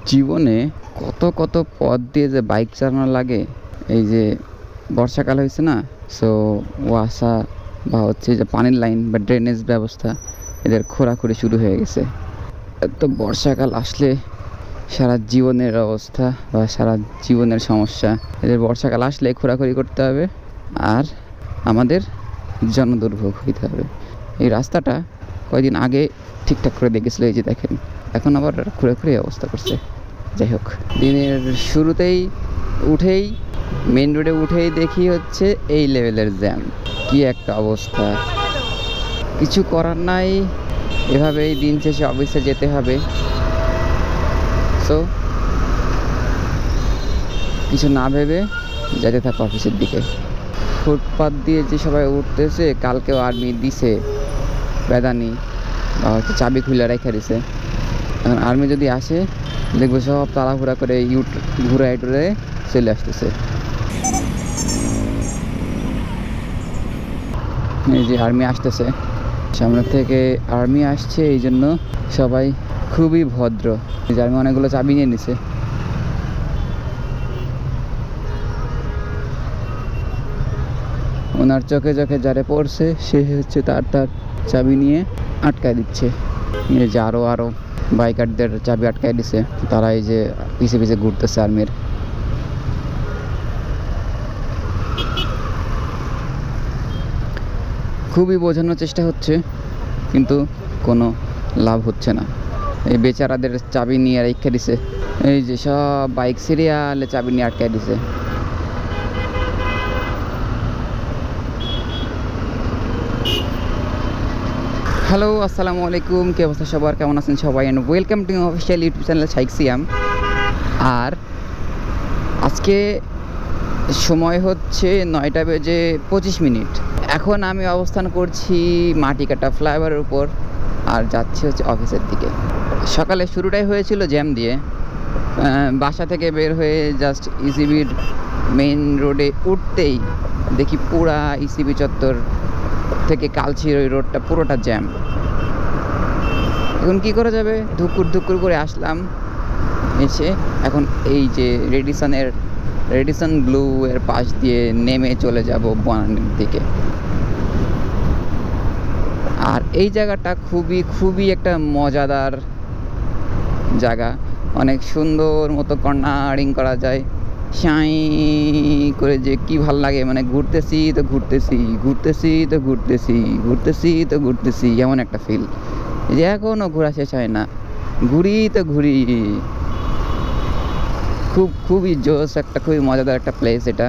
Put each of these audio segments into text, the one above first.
জীবনে কত কত পথ দিয়ে যে বাইক চালানো লাগে। এই যে বর্ষাকাল হয়েছে না, সো ওয়াসা বা হচ্ছে যে পানির লাইন বা ড্রেনেজ ব্যবস্থা এদের খোঁড়াখুড়ি শুরু হয়ে গেছে। তো বর্ষাকাল আসলে সারা জীবনের অবস্থা বা সারা জীবনের সমস্যা। এদের বর্ষাকাল আসলে খোঁড়াখুড়ি করতে হবে আর আমাদের জনদুর্ভোগ হইতে হবে। এই রাস্তাটা কয়েকদিন আগে ঠিকঠাক করে দেখেছিল, এই যে দেখেন, এখন আবার খুঁড়ে খুঁড়ে অবস্থা করছে। যাই হোক, দিনের শুরুতেই উঠেই মেন রোডে উঠেই দেখি হচ্ছে এই লেভেলের জ্যাম। কি একটা অবস্থা, কিছু করার নাই, এভাবেই দিন শেষে অফিসে যেতে হবে। সো কিছু না ভেবে যেতে থাকো অফিসের দিকে। ফুটপাথ দিয়ে যে সবাই উঠতেছে, কালকেও আর্মি দিছে বেদানি বা হচ্ছে চাবি খুলে রেখে দিছে। এখন আর্মি যদি আসে দেখবো সব তাড়াহুড়া করে ঘুরে টুরে চলে আসতেছে। এই যে আর্মি আসতেছে, সামনে থেকে আর্মি আসছে, এই জন্য সবাই খুবই ভদ্র। এই যে আর্মি অনেকগুলো চাবি নিয়ে নিছে। ওনার চোখে চোখে যারে পড়ছে সে হচ্ছে তার চাবি নিয়ে আটকায় দিচ্ছে। এই যে আরও বাইকারদের চাবি আটকায় দিছে, তারা এই যে পিছে পিছে ঘুরতেছে আর্মির। খুবই বোঝানোর চেষ্টা হচ্ছে কিন্তু কোনো লাভ হচ্ছে না। এই বেচারাদের চাবি নিয়ে রেখে দিছে, এই যে সব বাইক সিরিয়ালে চাবি নিয়ে আটকায় দিছে। হ্যালো, আসসালামু আলাইকুম। কি অবস্থা সবার, কেমন আছেন সবাই? And welcome to official YouTube channel Shaikh Siam. আর আজকে সময় হচ্ছে 9:25। এখন আমি অবস্থান করছি মাটিকাটা ফ্লাইওভারের উপর আর যাচ্ছি হচ্ছে অফিসের দিকে। সকালে শুরুটাই হয়েছিল জ্যাম দিয়ে। বাসা থেকে বের হয়ে জাস্ট ইসিবির মেইন রোডে উঠতেই দেখি পুরা ইসিবি চত্বর থেকে কালচির ওই রোডটা পুরোটা জ্যাম। এখন কি করা যাবে, ধুকুর করে আসলাম। এসে এখন এই যে রেডিসন ব্লু এর পাশ দিয়ে নেমে চলে যাব বনানীর দিকে। আর এই জায়গাটা খুবই একটা মজাদার জায়গা, অনেক সুন্দর মতো কর্নারিং করা যায়, সাই করে যে কি ভাল লাগে। মানে ঘুরতেছি তো ঘুরতেছি এমন একটা ফিল, যে এখনও ঘোরা শেষ হয় না, ঘুরি। খুবই জোস একটা, খুবই মজাদার একটা প্লেস এটা।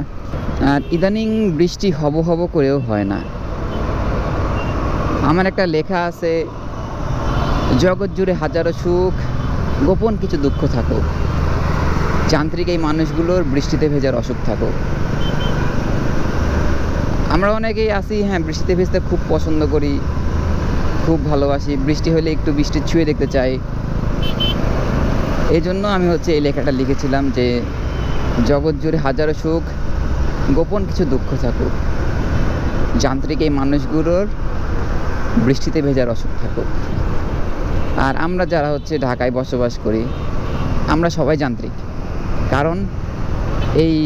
আর ইদানিং বৃষ্টি হব করেও হয় না। আমার একটা লেখা আছে, জগৎ জুড়ে হাজারো সুখ, গোপন কিছু দুঃখ থাকুক, যান্ত্রিক এই মানুষগুলোর বৃষ্টিতে ভেজার অসুখ থাকুক। আমরা অনেকেই আছি, হ্যাঁ, বৃষ্টিতে ভেজতে খুব পছন্দ করি, খুব ভালোবাসি, বৃষ্টি হলে একটু বৃষ্টি ছুঁয়ে দেখতে চাই। এই জন্য আমি হচ্ছে এই লেখাটা লিখেছিলাম যে জগৎ জুড়ে হাজারো সুখ, গোপন কিছু দুঃখ থাকুক, যান্ত্রিক এই মানুষগুলোর বৃষ্টিতে ভেজার অসুখ থাকুক। আর আমরা যারা হচ্ছে ঢাকায় বসবাস করি, আমরা সবাই যান্ত্রিক। কারণ এই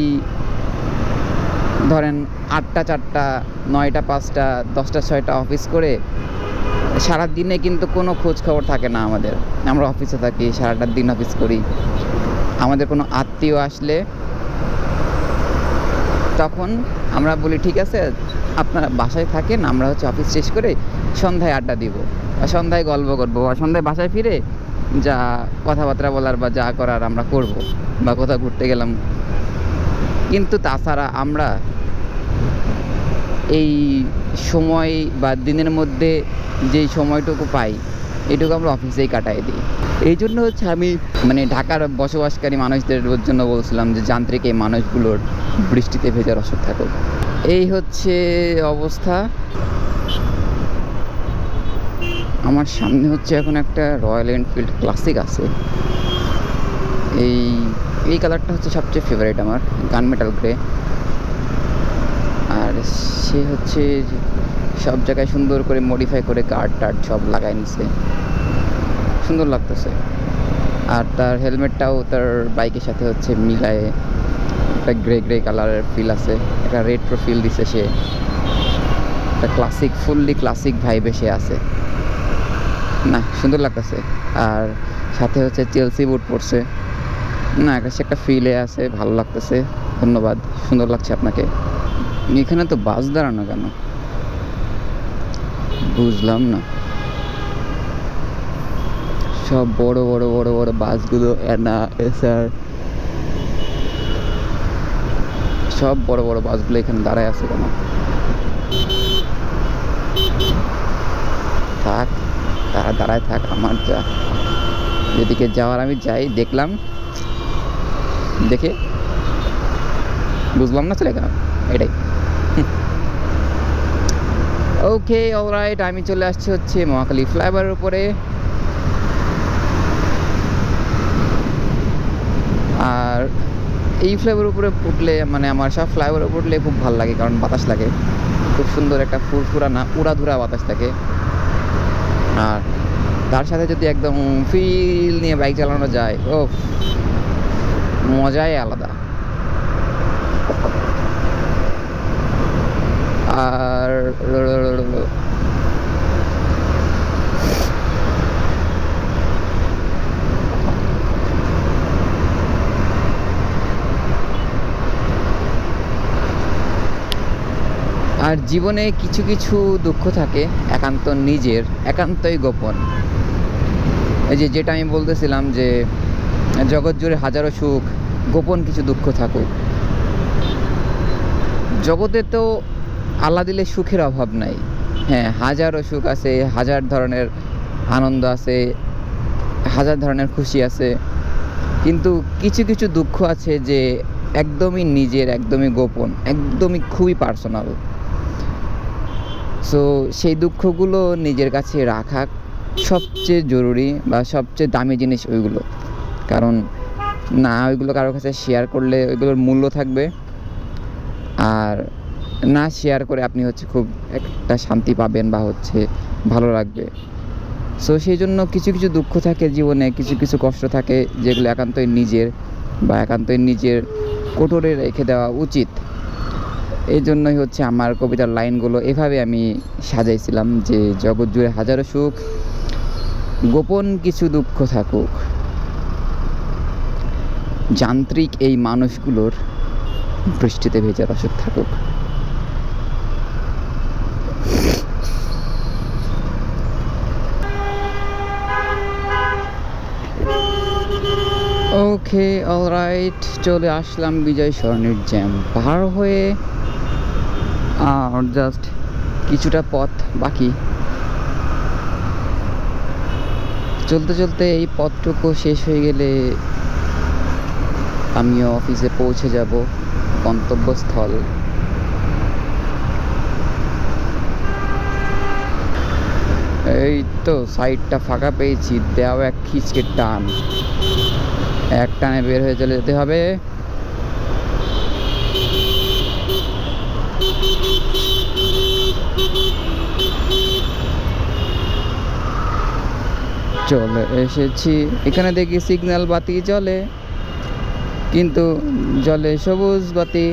ধরেন 8টা 4টা, 9টা 5টা, 10টা 6টা অফিস করে সারাদিনে কিন্তু কোনো খোঁজ খবর থাকে না আমাদের। আমরা অফিসে থাকি, সারাটা দিন অফিস করি। আমাদের কোনো আত্মীয় আসলে তখন আমরা বলি ঠিক আছে আপনারা বাসায় থাকেন, আমরা হচ্ছে অফিস শেষ করে সন্ধ্যায় আড্ডা দিব বা সন্ধ্যায় গল্প করবো বা সন্ধ্যায় বাসায় ফিরে যা কথাবার্তা বলার বা যা করার আমরা করব, বা কোথাও ঘুরতে গেলাম। কিন্তু তাছাড়া আমরা এই সময় বা দিনের মধ্যে যেই সময়টুকু পাই এটুকু আমরা অফিসেই কাটাই দিই। এই জন্য হচ্ছে আমি মানে ঢাকার বসবাসকারী মানুষদের জন্য বলছিলাম যে যান্ত্রিক এই মানুষগুলোর বৃষ্টিতে ভেজার অসুখ থাকুক। এই হচ্ছে অবস্থা। আমার সামনে হচ্ছে এখন একটা রয়্যাল এনফিল্ড ক্লাসিক আছে। এই কালারটা হচ্ছে সবচেয়ে ফেভারিট আমার, গান মেটাল গ্রে। আর সে হচ্ছে সব জায়গায় সুন্দর করে মডিফাই করে কার্ড টার্ড সব লাগাই নিছে, সুন্দর লাগতেছে। আর তার হেলমেটটাও তার বাইকের সাথে হচ্ছে মিলায়ে একটা গ্রে গ্রে কালারের ফিল আছে, একটা রেট্রো ফিল দিছে সে, একটা ক্লাসিক ফুললি ক্লাসিক ভাইবে সে আছে না, সুন্দর লাগতেছে। আর সাথে হচ্ছে চেলসি বুট পরছে না, সে একটা ফিলে আছে, ভালো লাগতেছে। ধন্যবাদ, সুন্দর লাগছে আপনাকে। এখানে তো বাস দাঁড়ানো কেন বুঝলাম না। সব বড় বড় বড় বড় বাসগুলো এনা এসআর সব বড় বড় বাসগুলো এখানে দাঁড়ায় আছে কেন? থাক, তারা দাঁড়ায় থাক, আমার যা যেদিকে যাওয়ার আমি যাই। দেখলাম, দেখে বুঝলাম না, চলে গেলাম, এটাই। ওকে অলরাইট, আমি চলে আসছি হচ্ছে মহাখালী ফ্লাইওভারের উপরে। আর এই ফ্লাইওভারের উপরে উঠলে মানে আমার সব ফ্লাইওভারের উপরে উঠলে খুব ভালো লাগে, কারণ বাতাস লাগে, খুব সুন্দর একটা ফুরফুরা না উড়াধুরা বাতাস থাকে। আর তার সাথে যদি একদম ফিল নিয়ে বাইক চালানো যায়, ও মজাই আলাদা। আর আর জীবনে কিছু কিছু দুঃখ থাকে একান্ত নিজের, একান্তই গোপন। এই যে যেটা আমি বলতেছিলাম যে জগৎ জুড়ে হাজারো সুখ, গোপন কিছু দুঃখ থাকুক। জগতে তো আল্লাহ দিলে সুখের অভাব নাই। হ্যাঁ, হাজারো সুখ আছে, হাজার ধরনের আনন্দ আছে, হাজার ধরনের খুশি আছে, কিন্তু কিছু কিছু দুঃখ আছে যে একদমই নিজের, একদমই গোপন, একদমই খুবই পার্সোনাল। সো সেই দুঃখগুলো নিজের কাছে রাখা সবচেয়ে জরুরি বা সবচেয়ে দামি জিনিস ওইগুলো। কারণ না ওইগুলো কারোর কাছে শেয়ার করলে ওইগুলোর মূল্য থাকবে, আর না শেয়ার করে আপনি হচ্ছে খুব একটা শান্তি পাবেন বা হচ্ছে ভালো লাগবে। সো সেই জন্য কিছু কিছু দুঃখ থাকে জীবনে, কিছু কিছু কষ্ট থাকে যেগুলো একান্তই নিজের বা একান্তই নিজের কোটরে রেখে দেওয়া উচিত। এই জন্যই হচ্ছে আমার কবিতার লাইনগুলো এভাবে আমি সাজাইছিলাম যে জগৎ জুড়ে হাজারো সুখ, গোপন কিছু দুঃখ থাকুক, যান্ত্রিক এই মানুষগুলোর বৃষ্টিতে ভেজা রসদ থাকুক। ওকে অলরাইট, চলে আসলাম বিজয় সরণির জ্যাম পার হয়ে। আর জাস্ট কিছুটা পথ বাকি। চলতে চলতে এই পথটুকু শেষ হয়ে গেলে আমিও অফিসে পৌঁছে যাব, গন্তব্যস্থল। এই তো সাইডটা ফাঁকা পেয়েছি, দেওয়া এক খিচকে টান, এক টানে বের হয়ে চলে যেতে হবে। চলে এসেছি, এখানে দেখি সিগন্যাল বাতি জ্বলে, কিন্তু জলে সবুজ বাতি,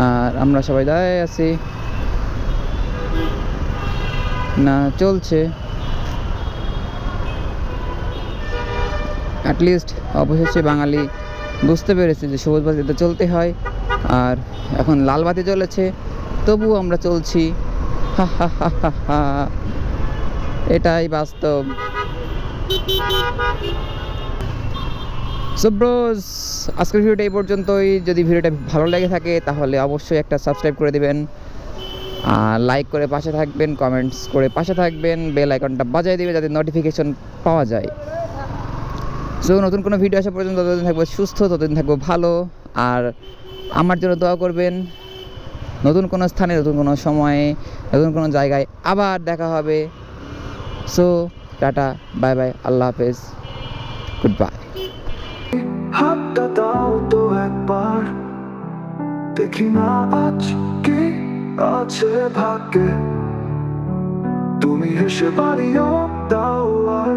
আর আমরা সবাই দাঁড়িয়ে আছি না, চলছে। অ্যাটলিস্ট অবশেষে বাঙালি বুঝতে পেরেছে যে সবুজ বাতিতে চলতে হয়। আর এখন লাল বাতি জ্বলেছে, তবুও আমরা চলছি, হা হা হা হা হা, এটাই বাস্তব। সো ব্রোস, আজকের ভিডিওটা এই পর্যন্তই। যদি ভিডিওটা ভালো লেগে থাকে তাহলে অবশ্যই একটা সাবস্ক্রাইব করে দেবেন, আর লাইক করে পাশে থাকবেন, কমেন্টস করে পাশে থাকবেন, বেল আইকনটা বাজিয়ে দিবে যাতে নোটিফিকেশন পাওয়া যায়। সো নতুন কোনো ভিডিও আসা পর্যন্ত ততদিন থাকবো সুস্থ, ততদিন থাকবো ভালো, আর আমার জন্য দোয়া করবেন। নতুন কোনো স্থানে, নতুন কোনো সময়ে, নতুন কোনো জায়গায় আবার দেখা হবে। সো টাটা, বাই বাই, আল্লাহ হাফেজ, গুড বাই। হাতটা দাও তো একবার, দেখি না আজ কি আছে ভাগ্যে। তুমি হেসে বাড়িও দাও আর